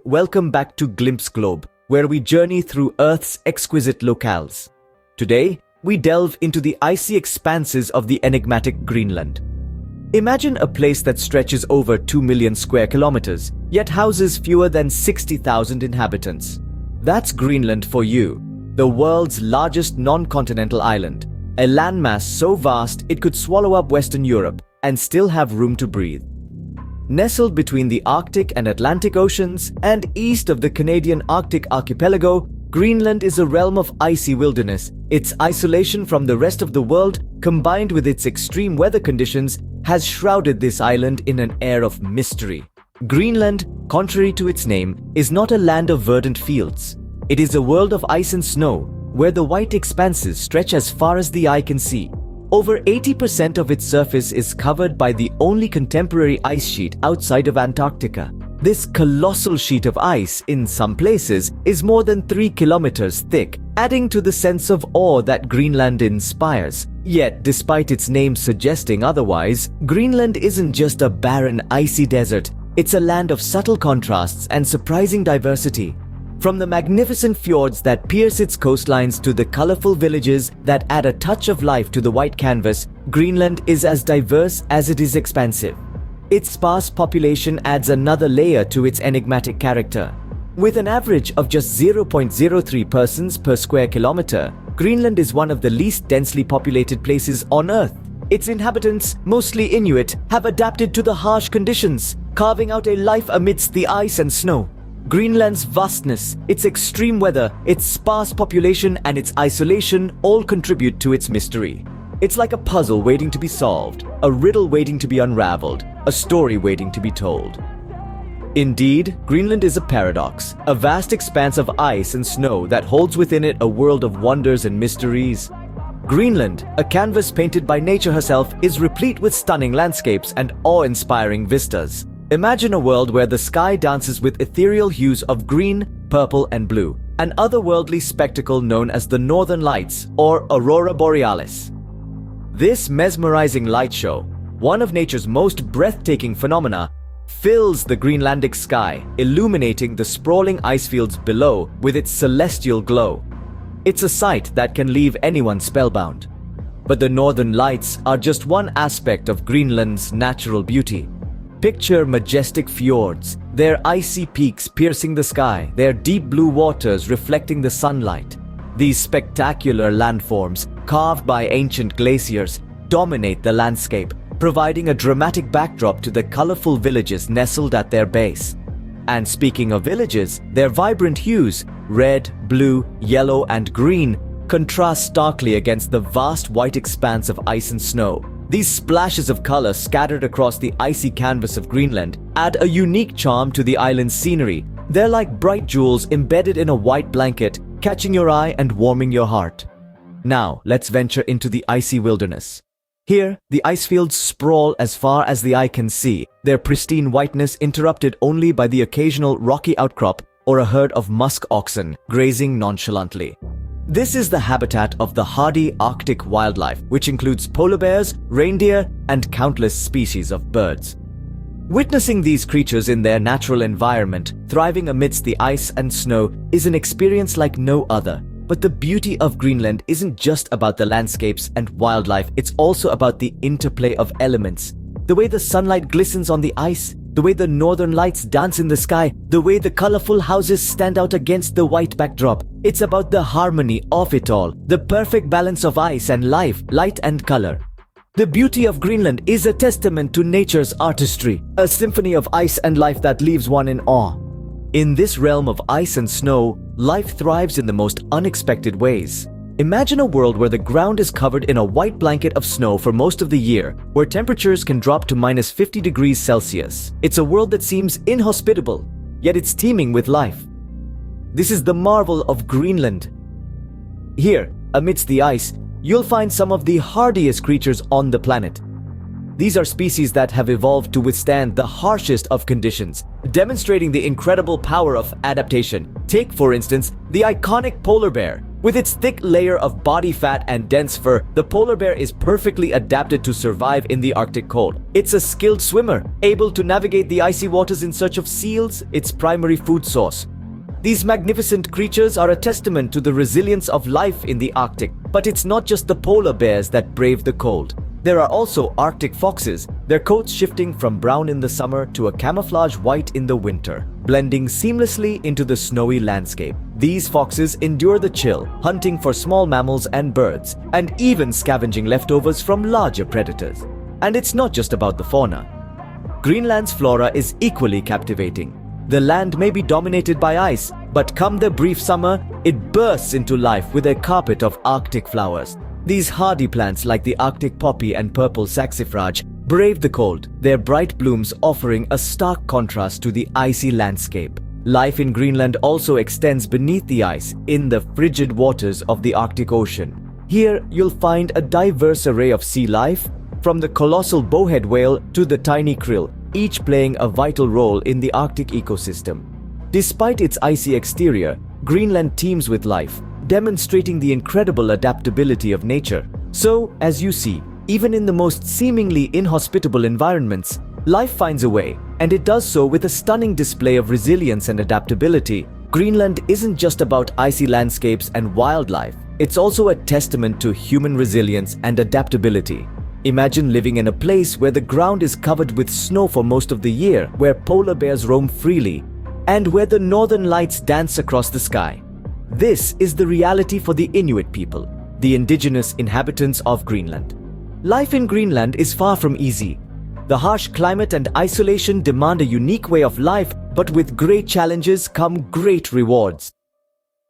Welcome back to Glimpse Globe, where we journey through Earth's exquisite locales. Today, we delve into the icy expanses of the enigmatic Greenland. Imagine a place that stretches over 2 million square kilometers, yet houses fewer than 60,000 inhabitants. That's Greenland for you, the world's largest non-continental island, a landmass so vast it could swallow up Western Europe and still have room to breathe. Nestled between the Arctic and Atlantic Oceans and east of the Canadian Arctic archipelago, Greenland is a realm of icy wilderness. Its isolation from the rest of the world, combined with its extreme weather conditions, has shrouded this island in an air of mystery. Greenland, contrary to its name, is not a land of verdant fields. It is a world of ice and snow, where the white expanses stretch as far as the eye can see. Over 80% of its surface is covered by the only contemporary ice sheet outside of Antarctica. This colossal sheet of ice, in some places, is more than 3 kilometers thick, adding to the sense of awe that Greenland inspires. Yet, despite its name suggesting otherwise, Greenland isn't just a barren, icy desert. It's a land of subtle contrasts and surprising diversity. From the magnificent fjords that pierce its coastlines to the colorful villages that add a touch of life to the white canvas, Greenland is as diverse as it is expansive. Its sparse population adds another layer to its enigmatic character. With an average of just 0.03 persons per square kilometer, Greenland is one of the least densely populated places on Earth. Its inhabitants, mostly Inuit, have adapted to the harsh conditions, carving out a life amidst the ice and snow. Greenland's vastness, its extreme weather, its sparse population, and its isolation all contribute to its mystery. It's like a puzzle waiting to be solved, a riddle waiting to be unraveled, a story waiting to be told. Indeed, Greenland is a paradox, a vast expanse of ice and snow that holds within it a world of wonders and mysteries. Greenland, a canvas painted by nature herself, is replete with stunning landscapes and awe-inspiring vistas. Imagine a world where the sky dances with ethereal hues of green, purple, and blue, an otherworldly spectacle known as the Northern Lights or Aurora Borealis. This mesmerizing light show, one of nature's most breathtaking phenomena, fills the Greenlandic sky, illuminating the sprawling ice fields below with its celestial glow. It's a sight that can leave anyone spellbound. But the Northern Lights are just one aspect of Greenland's natural beauty. Picture majestic fjords, their icy peaks piercing the sky, their deep blue waters reflecting the sunlight. These spectacular landforms, carved by ancient glaciers, dominate the landscape, providing a dramatic backdrop to the colorful villages nestled at their base. And speaking of villages, their vibrant hues, red, blue, yellow, and green, contrast starkly against the vast white expanse of ice and snow. These splashes of color scattered across the icy canvas of Greenland add a unique charm to the island's scenery. They're like bright jewels embedded in a white blanket, catching your eye and warming your heart. Now, let's venture into the icy wilderness. Here, the ice fields sprawl as far as the eye can see, their pristine whiteness interrupted only by the occasional rocky outcrop or a herd of musk oxen grazing nonchalantly. This is the habitat of the hardy Arctic wildlife, which includes polar bears, reindeer, and countless species of birds. Witnessing these creatures in their natural environment, thriving amidst the ice and snow, is an experience like no other. But the beauty of Greenland isn't just about the landscapes and wildlife, it's also about the interplay of elements. The way the sunlight glistens on the ice, the way the northern lights dance in the sky, the way the colorful houses stand out against the white backdrop. It's about the harmony of it all, the perfect balance of ice and life, light and color. The beauty of Greenland is a testament to nature's artistry, a symphony of ice and life that leaves one in awe. In this realm of ice and snow, life thrives in the most unexpected ways. Imagine a world where the ground is covered in a white blanket of snow for most of the year, where temperatures can drop to minus 50 degrees Celsius. It's a world that seems inhospitable, yet it's teeming with life. This is the marvel of Greenland. Here, amidst the ice, you'll find some of the hardiest creatures on the planet. These are species that have evolved to withstand the harshest of conditions, demonstrating the incredible power of adaptation. Take, for instance, the iconic polar bear, With its thick layer of body fat and dense fur, the polar bear is perfectly adapted to survive in the Arctic cold. It's a skilled swimmer, able to navigate the icy waters in search of seals, its primary food source. These magnificent creatures are a testament to the resilience of life in the Arctic. But it's not just the polar bears that brave the cold. There are also Arctic foxes, their coats shifting from brown in the summer to a camouflage white in the winter, blending seamlessly into the snowy landscape. These foxes endure the chill, hunting for small mammals and birds, and even scavenging leftovers from larger predators. And it's not just about the fauna. Greenland's flora is equally captivating. The land may be dominated by ice, but come the brief summer, it bursts into life with a carpet of Arctic flowers. These hardy plants like the Arctic poppy and purple saxifrage brave the cold, their bright blooms offering a stark contrast to the icy landscape. Life in Greenland also extends beneath the ice, in the frigid waters of the Arctic Ocean. Here, you'll find a diverse array of sea life, from the colossal bowhead whale to the tiny krill, each playing a vital role in the Arctic ecosystem. Despite its icy exterior, Greenland teems with life, demonstrating the incredible adaptability of nature. So, as you see, even in the most seemingly inhospitable environments, life finds a way, and it does so with a stunning display of resilience and adaptability. Greenland isn't just about icy landscapes and wildlife, it's also a testament to human resilience and adaptability. Imagine living in a place where the ground is covered with snow for most of the year, where polar bears roam freely, and where the northern lights dance across the sky. This is the reality for the Inuit people, the indigenous inhabitants of Greenland. Life in Greenland is far from easy. The harsh climate and isolation demand a unique way of life, but with great challenges come great rewards.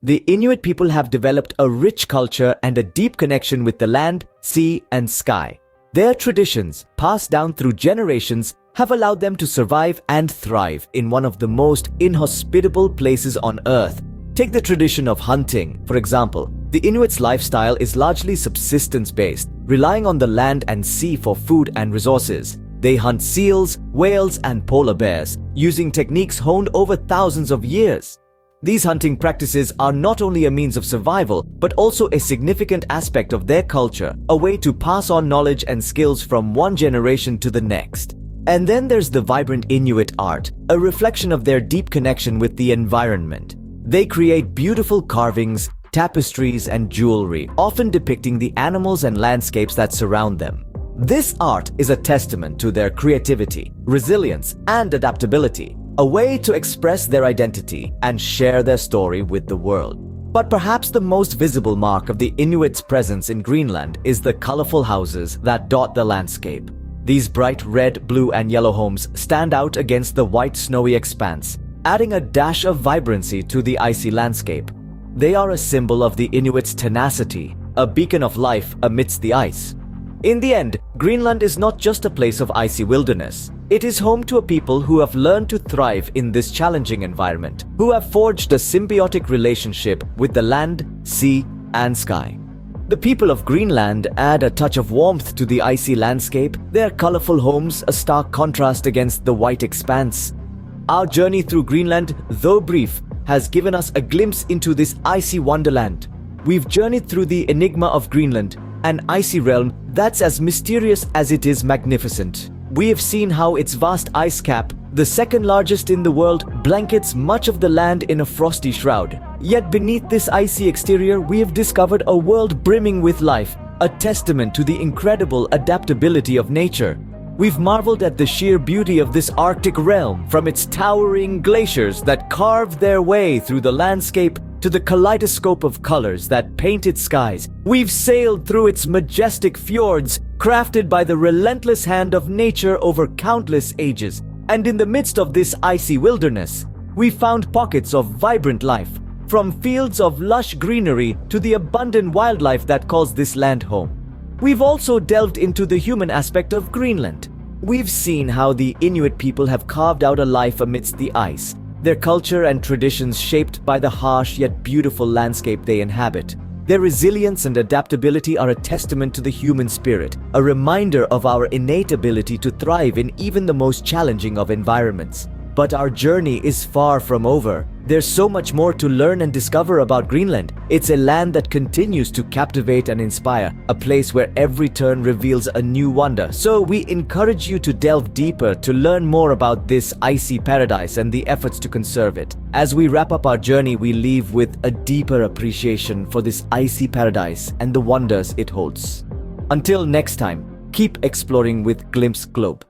The Inuit people have developed a rich culture and a deep connection with the land, sea, and sky. Their traditions, passed down through generations, have allowed them to survive and thrive in one of the most inhospitable places on Earth. Take the tradition of hunting, for example. The Inuits' lifestyle is largely subsistence-based, relying on the land and sea for food and resources. They hunt seals, whales, and polar bears, using techniques honed over thousands of years. These hunting practices are not only a means of survival, but also a significant aspect of their culture, a way to pass on knowledge and skills from one generation to the next. And then there's the vibrant Inuit art, a reflection of their deep connection with the environment. They create beautiful carvings, tapestries, and jewelry, often depicting the animals and landscapes that surround them. This art is a testament to their creativity, resilience, and adaptability, a way to express their identity and share their story with the world. But perhaps the most visible mark of the Inuits' presence in Greenland is the colorful houses that dot the landscape. These bright red, blue, and yellow homes stand out against the white snowy expanse, adding a dash of vibrancy to the icy landscape. They are a symbol of the Inuits' tenacity, a beacon of life amidst the ice. In the end, Greenland is not just a place of icy wilderness. It is home to a people who have learned to thrive in this challenging environment, who have forged a symbiotic relationship with the land, sea, and sky. The people of Greenland add a touch of warmth to the icy landscape, their colorful homes a stark contrast against the white expanse. Our journey through Greenland, though brief, has given us a glimpse into this icy wonderland. We've journeyed through the enigma of Greenland, an icy realm that's as mysterious as it is magnificent. We have seen how its vast ice cap, the second largest in the world, blankets much of the land in a frosty shroud. Yet beneath this icy exterior, we have discovered a world brimming with life, a testament to the incredible adaptability of nature. We've marveled at the sheer beauty of this Arctic realm, from its towering glaciers that carve their way through the landscape to the kaleidoscope of colors that paint its skies. We've sailed through its majestic fjords, crafted by the relentless hand of nature over countless ages. And in the midst of this icy wilderness, we found pockets of vibrant life, from fields of lush greenery to the abundant wildlife that calls this land home. We've also delved into the human aspect of Greenland. We've seen how the Inuit people have carved out a life amidst the ice, their culture and traditions shaped by the harsh yet beautiful landscape they inhabit. Their resilience and adaptability are a testament to the human spirit, a reminder of our innate ability to thrive in even the most challenging of environments. But our journey is far from over. There's so much more to learn and discover about Greenland. It's a land that continues to captivate and inspire, a place where every turn reveals a new wonder. So we encourage you to delve deeper to learn more about this icy paradise and the efforts to conserve it. As we wrap up our journey, we leave with a deeper appreciation for this icy paradise and the wonders it holds. Until next time, keep exploring with Glimpse Globe.